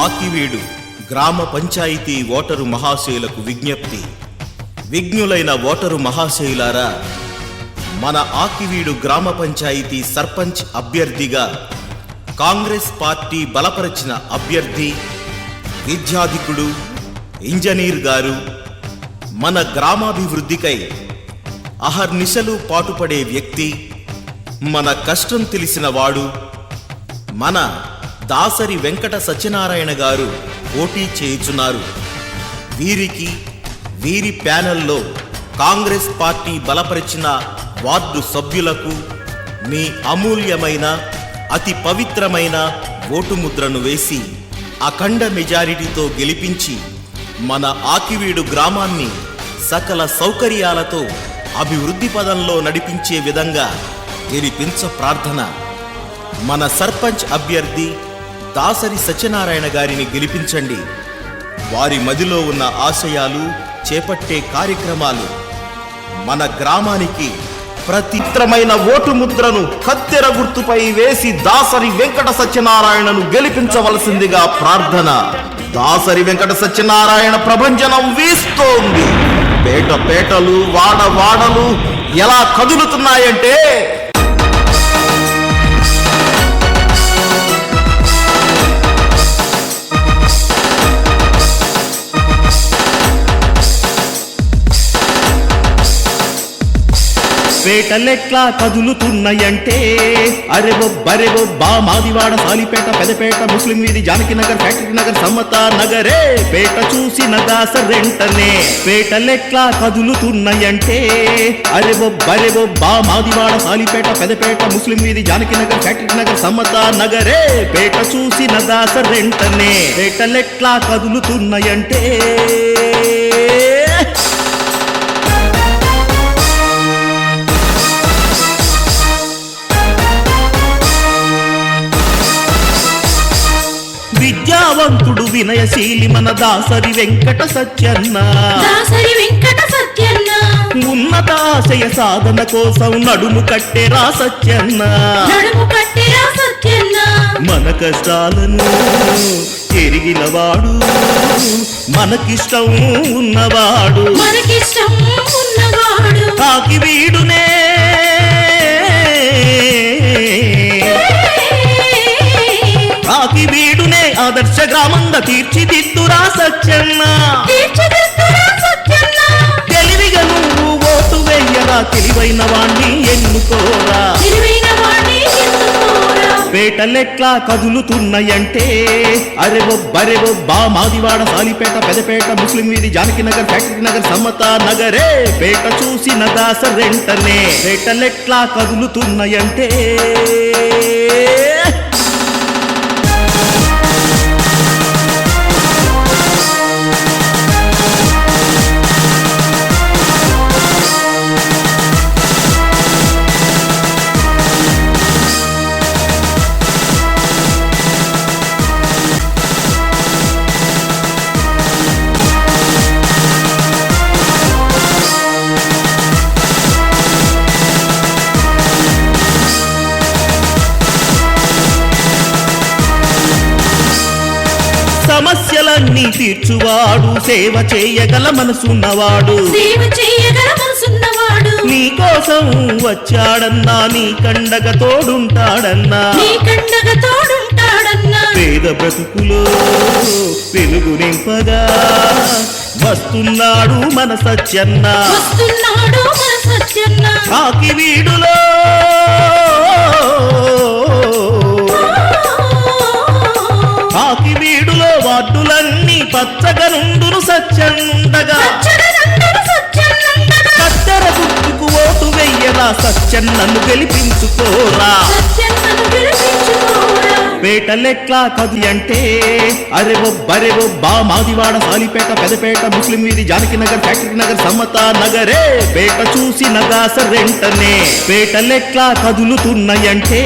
ఆకివీడు గ్రామ పంచాయతీ ఓటరు మహాశయులకు విజ్ఞప్తి. విజ్ఞులైన ఓటరు మహాశయులారా, మన ఆకివీడు గ్రామ పంచాయతీ సర్పంచ్ అభ్యర్థిగా కాంగ్రెస్ పార్టీ బలపరిచిన అభ్యర్థి, విద్యాధికుడు, ఇంజనీర్ గారు మన గ్రామాభివృద్ధికై అహర్నిశలు పాటుపడే వ్యక్తి, మన కష్టం తెలిసిన వాడు, మన దాసరి వెంకట సత్యనారాయణ గారు పోటీ చేయుచున్నారు. వీరికి వీరి ప్యానెల్లో కాంగ్రెస్ పార్టీ బలపరిచిన వార్డు సభ్యులకు మీ అమూల్యమైన అతి పవిత్రమైన ఓటు ముద్రను వేసి అఖండ మెజారిటీతో గెలిపించి మన ఆకివీడు గ్రామాన్ని సకల సౌకర్యాలతో అభివృద్ధి పదంలో నడిపించే విధంగా గెలిపించ ప్రార్థన. మన సర్పంచ్ అభ్యర్థి దాసరి సత్యనారాయణ గారిని గెలిపించండి. వారి మదిలో ఉన్న ఆశయాలు, చేపట్టే కార్యక్రమాలు మన గ్రామానికి ప్రతిత్రమైన ఓటు ముద్రను కత్తెర గుర్తుపై వేసి దాసరి వెంకట సత్యనారాయణను గెలిపించవలసిందిగా ప్రార్థన. దాసరి వెంకట సత్యనారాయణ ప్రభంజనం వీస్తోంది. పేట పేటలు, వాడ వాడలు ఎలా కదులుతున్నాయంటే పేటలెట్లా కదులుతున్నాయంటే అరెబొబ్బా మాదివాడ, సాలిపేట, పెదపేట, ముస్లిం వీధి, జానకి నగర్, ఫ్యాక్టరీ నగర్, సమతా నగరే పేట చూసిన దాసరెంటనే. పేటలెట్లా కదులుతున్నాయంటే అరెబొబ్బా మాదివాడ, సాలిపేట, పెదపేట, ముస్లిం వీధి, జానకి నగర్, ఫ్యాక్టరీ నగర్, సమతా నగరే పేట చూసిన దాసరెంటనే. పేటలెట్లా కదులుతున్నాయంటే విద్యావంతుడు, వినయశీలి మన దాసరి వెంకట సత్యన్న. ఉన్నత ఆశయ సాధన కోసం నడుము కట్టెరా సత్యన్న. మన కష్టాలను ఎరిగినవాడు, మనకిష్టం ఉన్నవాడు, ఆకివీడునే ఆకివీడునే ఆదర్శ గ్రామంగా తీర్చిదిద్దురా సత్యన్న. తెలివిగా నువ్వు ఓటు వేయరా, తెలివైన వాణ్ణి ఎన్నుకోరా. పేటలెట్లా కదులుతున్నాయంటే అరెబొబ్బా మాదివాడ, సాలిపేట, పెదపేట, ముస్లిం వీధి, జానకి నగర్, ఫ్యాక్టరీ నగర్, సమతా నగరే పేట చూసిన దాసరెంటనే. పేటలెట్లా కదులుతున్నాయంటే సమస్యలన్నీ తీర్చువాడు, సేవ చేయగల మనసున్నవాడు, నీ కోసం వచ్చాడన్నా, నీ కండగ తోడుంటాడన్నా. పేద బ్రతుకులో వెలుగు నింపగా వస్తున్నాడు మన సత్యన్న. ఆకివీడులో ఆకివీడులో వార్డులన్నీ పచ్చగనుండును సత్యన్నుండగా. కత్తెర గుర్తుకు ఓటు వెయ్యరా, సత్యన్నను గెలిపించుకోరా. పేటలెట్లా కదులంటే అరెబొబ్బా మాదివాడ, సాలిపేట, పెదపేట, ముస్లిం వీధి, జానకి నగర్, ఫ్యాక్టరీ నగర్, సమతా నగరే పేట చూసిన దాసరెంటనే. పేటలెట్లా కదులుతున్నాయంటే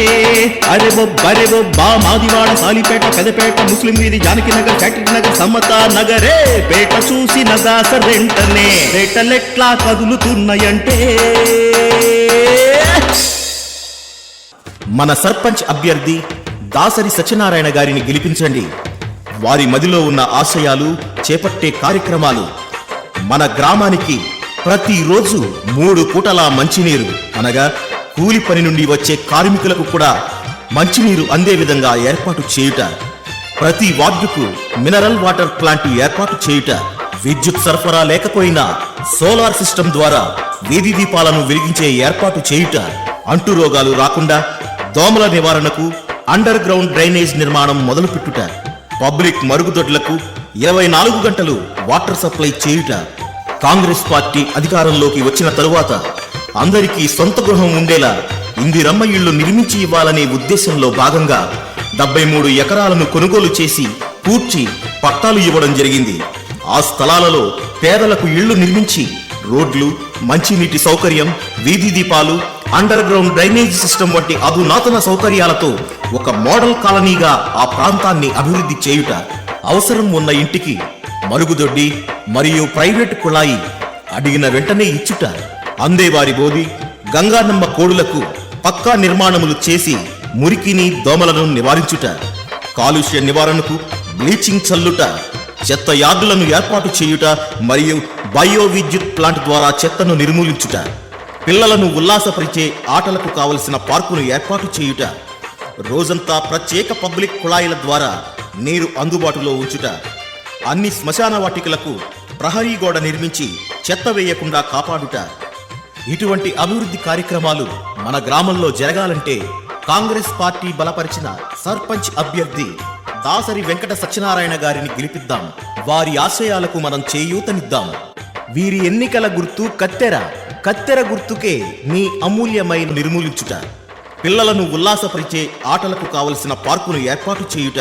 అరెబొబ్బా మాదివాడ, సాలిపేట, పెదపేట, ముస్లిం వీధి, జానకి నగర్, ఫ్యాక్టరీ నగర్, సమతా నగరే పేట చూసిన దాసరెంటనే. పేటలెట్లా కదులుతున్నాయంటే మన సర్పంచ్ అభ్యర్థి దాసరి సత్యనారాయణ గారిని గెలిపించండి. వారి మదిలో ఉన్న ఆశయాలు, చేపట్టే కార్యక్రమాలు. మన గ్రామానికి ప్రతిరోజు 3 పూటల మంచినీరు, అనగా కూలి పని నుండి వచ్చే కార్మికులకు కూడా మంచినీరు అందే విధంగా ఏర్పాటు చేయుట, ప్రతి వార్డుకు మినరల్ వాటర్ ప్లాంట్ ఏర్పాటు చేయుట, విద్యుత్ సరఫరా లేకపోయినా సోలార్ సిస్టమ్ ద్వారా వీధి దీపాలను వెలిగించే ఏర్పాటు చేయుట, అంటు రోగాలు రాకుండా దోమల నివారణకు అండర్ గ్రౌండ్ డ్రైనేజ్ నిర్మాణం మొదలుపెట్టుట, పబ్లిక్ మరుగుదొడ్లకు 24 గంటలు వాటర్ సప్లై చేయుట. కాంగ్రెస్ పార్టీ అధికారంలోకి వచ్చిన తరువాత అందరికీ సొంత గృహం ఉండేలా ఇందిరమ్మ ఇళ్లు నిర్మించి ఇవ్వాలనే ఉద్దేశంలో భాగంగా 73 ఎకరాలను కొనుగోలు చేసి పూడ్చి పట్టాలు ఇవ్వడం జరిగింది. ఆ స్థలాలలో పేదలకు ఇళ్లు నిర్మించి రోడ్లు, మంచినీటి సౌకర్యం, వీధి దీపాలు, అండర్ గ్రౌండ్ డ్రైనేజ్ సిస్టమ్ వంటి అధునాతన సౌకర్యాలతో ఒక మోడల్ కాలనీగా ఆ ప్రాంతాన్ని అభివృద్ధి చేయుట, అవసరం ఉన్న ఇంటికి మరుగుదొడ్డి మరియు ప్రైవేటు కుళాయి అడిగిన వెంటనే ఇచ్చుట, అందేవారి బోధి, గంగానమ్మ కోడులకు పక్కా నిర్మాణములు చేసి మురికిని, దోమలను నివారించుట, కాలుష్య నివారణకు బ్లీచింగ్ చల్లుట, చెత్త యార్డులను ఏర్పాటు చేయుట మరియు బయో విద్యుత్ ప్లాంట్ ద్వారా చెత్తను నిర్మూలించుట, పిల్లలను ఉల్లాసపరిచే ఆటలకు కావలసిన పార్కును ఏర్పాటు చేయుట, రోజంతా ప్రత్యేక పబ్లిక్ కుళాయిల ద్వారా నీరు అందుబాటులో ఉంచుట, అన్ని శ్మశాన వాటికలకు ప్రహరీ గోడ నిర్మించి చెత్త వేయకుండా కాపాడుట. ఇటువంటి అభివృద్ధి కార్యక్రమాలు మన గ్రామంలో జరగాలంటే కాంగ్రెస్ పార్టీ బలపరిచిన సర్పంచ్ అభ్యర్థి దాసరి వెంకట సత్యనారాయణ గారిని గెలిపిద్దాం. వారి ఆశయాలకు మనం చేయూతనిద్దాం. వీరి ఎన్నికల గుర్తు కత్తెర. కత్తెర గుర్తుకే మీ అమూల్యమైన నిర్మూలించుట, పిల్లలను ఉల్లాసపరిచే ఆటలకు కావలసిన పార్కును ఏర్పాటు చేయుట,